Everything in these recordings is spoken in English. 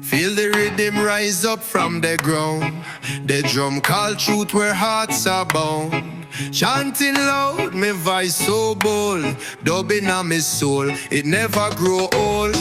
Feel the rhythm rise up from the ground. The drum call truth where hearts are bound. Chanting loud, my voice so bold. Dubbing on my soul, it never grow old.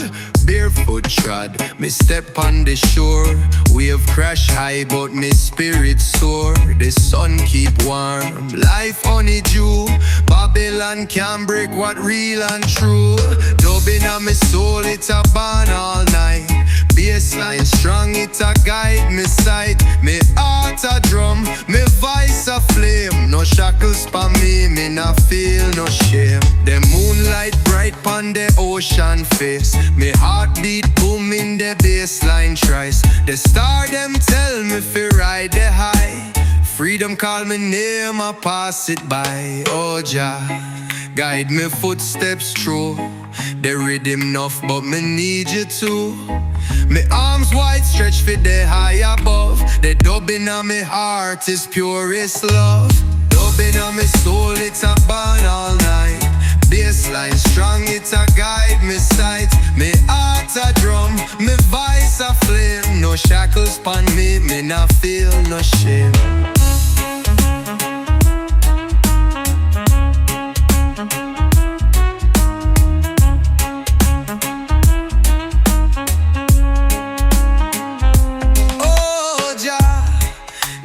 Barefoot trod, me step on the shore. Wave crash high, but me spirit soar. The sun keep warm, life honeydew. Babylon can't break what real and true. Dubbing on my soul, it's a band all night. Bassline strong, it a guide me sight. Me heart a drum, me voice a flame. No shackles for me, me not feel no shame. The moonlight bright pon the ocean face. Me heartbeat booming, the bassline tries. The star them tell me fi ride the high. Freedom call me name, I pass it by. Oh Jah, guide me footsteps through the rhythm enough, but me need you too. Me arms wide stretched for the high above. The dubbing on me heart is purest love. Dubbing on me soul, it's a band all night. Bassline strong, it's a guide me sight. Me heart a drum, me voice a flame. No shackles pon me, me not feel no shame.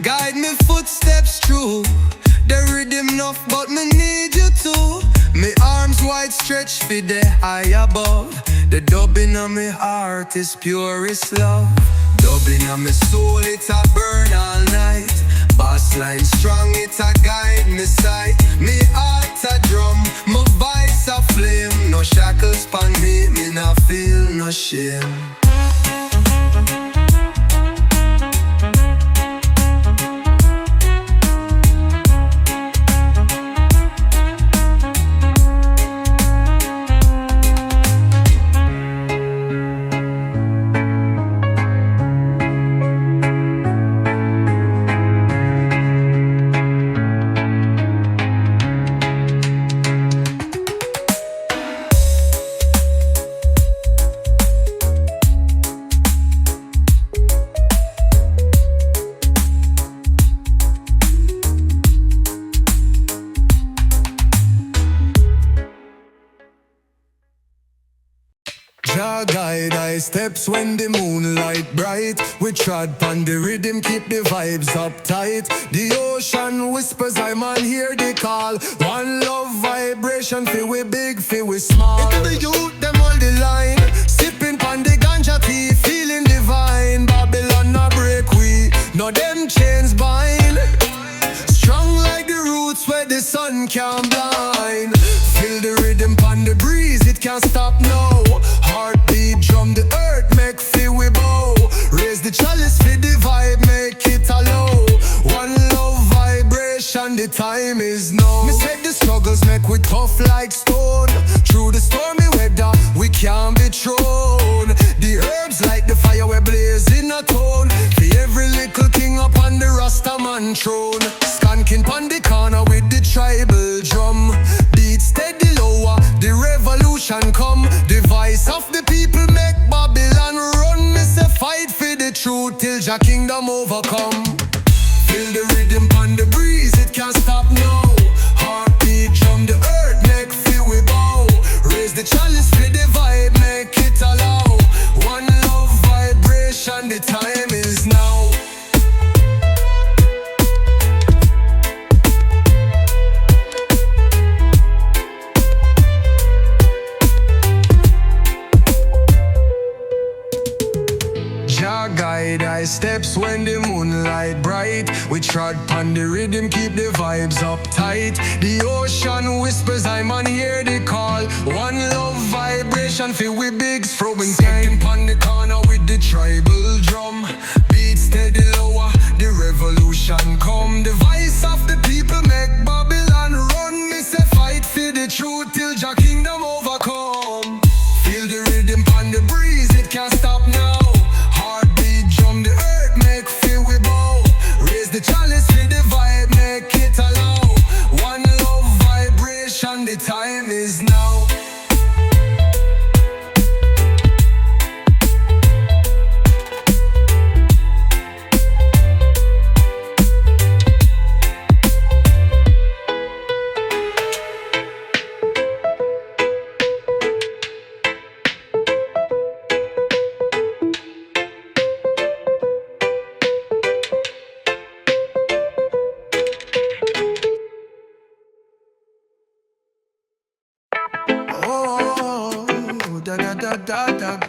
Guide me footsteps through the rhythm enough, but me need you too. Me arms wide stretched for the high above. The dubbing on me heart is purest love. Dubbing on me soul, it's a burn all night. Bassline strong, it's a guide me sight. Me heart a drum, my voice a flame. No shackles pon me, me not feel no shame. Jah guide I steps when the moonlight bright. We trod pon the rhythm, keep the vibes uptight. The ocean whispers, I man hear the call. One love vibration, feel we big, feel we small. Into the youth, them hold the line. Sipping pon the ganja tea, feeling divine. Babylon no break we, no them chains bind. Strong like the roots where the sun can't blind. Feel the rhythm pon the breeze, it can't stop now. Heartbeat drum the earth, make feel we bow. Raise the chalice for the vibe, make it a low. One love vibration, the time is now. Me said the struggles make we tough like stone. Through the stormy weather, we can't be thrown. The herbs like the fire we blaze in a tone. For every little king up on the Rastaman throne. Skanking pon the corner with the tribal drum. Beat steady lower, the revolution come. The voice of the people make Babylon run. Me say fight for the truth till Jah kingdom overcome. Feel the rhythm pon the breeze, it can't stop now. Heartbeat drum the earth, make feel we bow. Raise the chalice for the vibe, make it allow. One love vibration, the time is now. Jah guide I steps when the moonlight bright. We trod pon the rhythm, keep the vibes uptight. The ocean whispers, I man hear the call. One love vibration, feel we big, throwing time pon the corner with the tribal drum. Beat steady lower, the revolution come. The voice of the people make Babylon run. Me say fight for the truth till Jah kingdom overcome. Feel the rhythm pon the breeze, it can't stop now. Heartbeat drum the earth, make feel we bow. Raise the chalice for the vibe, make it allow. One love vibration, the time is now.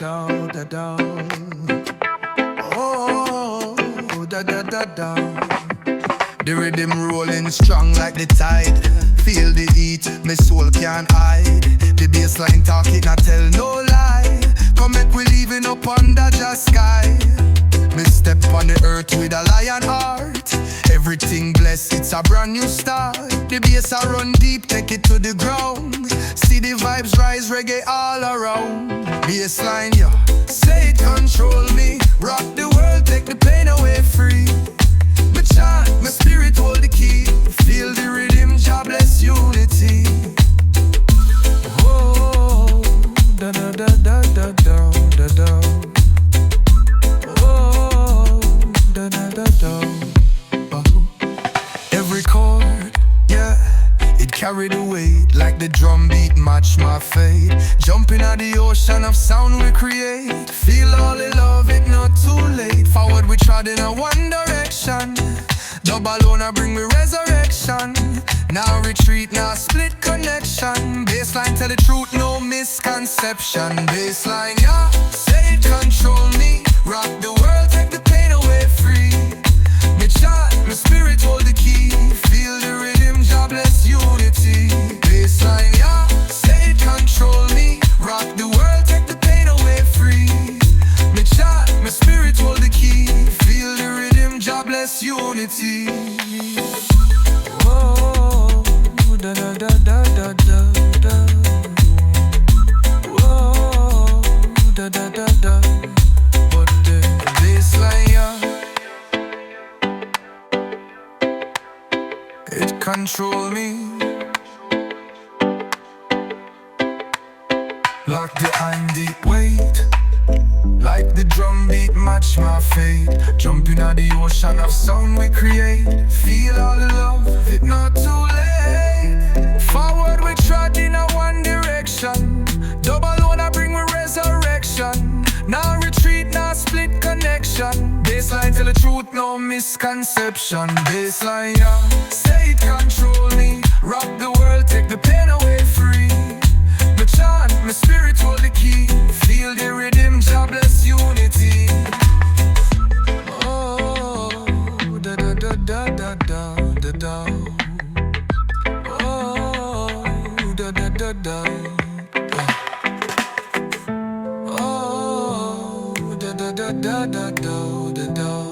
da da da. Oh, da da da da. The rhythm rolling strong like the tide. Feel the heat, my soul can't hide. The bassline talking, I tell no lie. Come make we leaving up under the sky. Me step on the earth with a lion heart. Everything blessed, it's a brand new start. The bass I run deep, take it to the ground. See the vibes rise, reggae all around. Bassline, yeah, say it control me. Rock the world, take the pain away free. My chant, my spirit hold the key. Feel the rhythm, Jah bless unity. Oh, da da da da da da da da. Oh, da da da da. Every chord, yeah, it carry the weight like the drum beat match my fate. Jumping out the ocean of sound we create. Feel all the love, it not too late. Forward we trod in a one direction. Double on I bring me resurrection. Now retreat, now split connection. Bassline tell the truth, no misconception. Bassline, yeah, say it control me. Rock the world, take the pain away free. Me chant, my spirit hold the key. Feel the rhythm, Jah bless unity. Bassline, yeah, say it control me. Rock the world, take the pain away free. Me chant, my spirit hold the key. Feel the rhythm, Jah bless unity. Whoa, da da da da da da da. Whoa, da da da da. But the bassline, yeah, it control me. Like the hand deep weight. Like the drum beat match my fate. Jumping out the ocean of sound we create. Feel all the love, it not too late. Forward we trod in a one direction. Double on I bring me resurrection. Now retreat, now split connection. Bassline tell the truth, no misconception. Bassline, yeah, say it control me. Rock the world, take the pain away free. My chant, my spirit hold the key. Feel the rhythm, Jah bless unity. Oh, da da da da da da da da. Oh, da da da da. Oh, da da da da da da da.